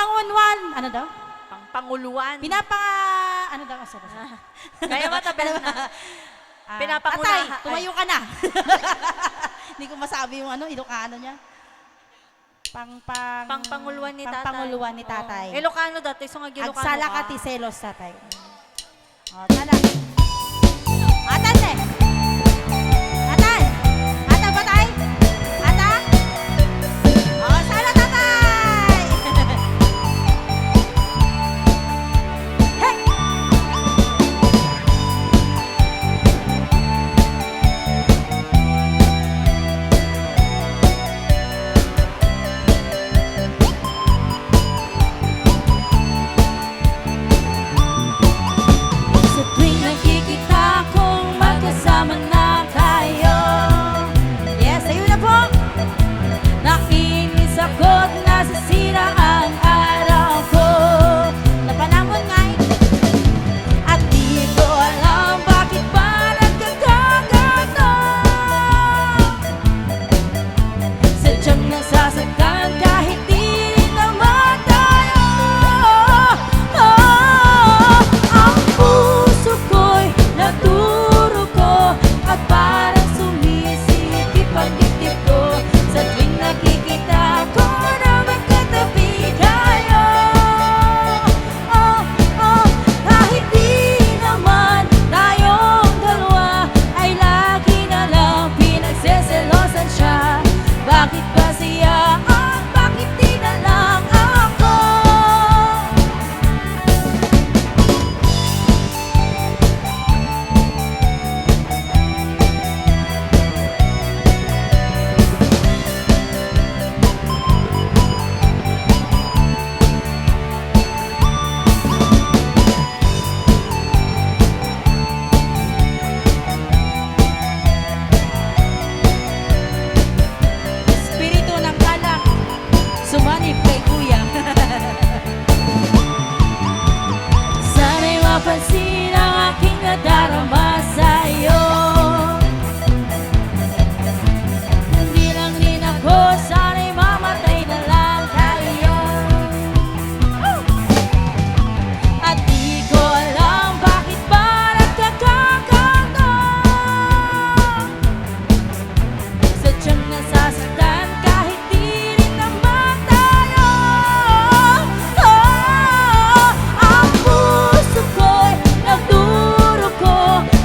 Pangpangunwan, ano daw? Panguluan. Ano daw? Kaya matagal na. Tatay, Pinapangunahan. tumayo ka na. Hindi ko masabi yung Ilocano niya. Pangpanguluan ni tatay. Pangpanguluan ni tatay. Ilocano dati, so nga Ilocano Agsala ka ka. ti selos tatay. O, tala. Atan eh. Atan. Atan ba tay? Ata? O, sala tatay. Hey! Sa tuwing nakikita kong magkasama na tayo, Yes, ayun na po. nakinis ako't nasisira ang araw ko. Napanamon nga'y. At di ko alam bakit ba nagkakaganto. Sadyang nasasaktan kahit di rin naman tayo. Ang puso ko'y nagdurugo at parang sumisikip ang dibdib ko sa tuwing nakikita ko na magkatabi tayo. Kahit di naman tayong dalawa ay lagi na lang pinagseselosan siya. Bakit ba siya at bakit di na lang ako? Espiritu ng alak, sumanib kay kuya. Sana'y mapansin ang aking nadarama sa'yo. Hindi lang rin ako, sana'y mamatay na lang tayo. At di ko alam bakit ba nagkakaganto. Sadyang nasasaktan kahit di rin naman tayo. Ang puso ko'y nagdurugo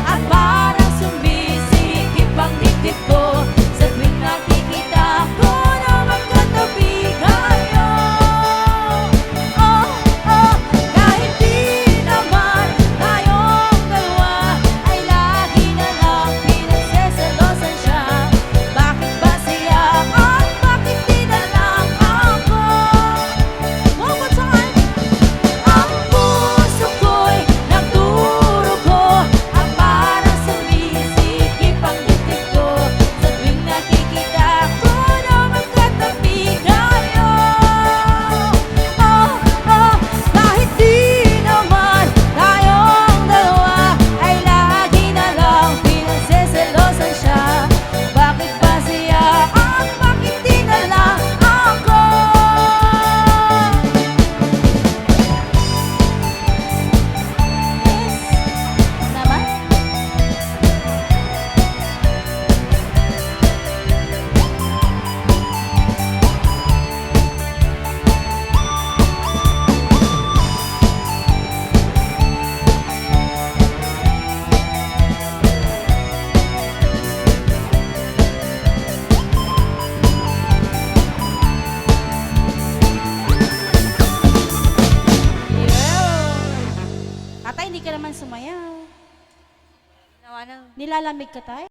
at parang sumisikip ang dibdib ko sa tuwing nakikita ko na magkatabi kayo. Kahit di naman tayong dalawa ay lagi na lang pinagseselosan siya. Bakit ba siya at bakit di na lang ako? One more time! Ang puso ko'y nagdurugo at parang sumisikip ang dibdib ko sa tuwing nakikita ko na magkatabi tayo. Kahit di naman tayong dalawa ay lagi na lang pinagseselosan siya. Bakit ba siya at bakit di na lang ako? Naman? Tatay, hindi ka naman sumayaw. Nawa na. Nilalamig ka tayo?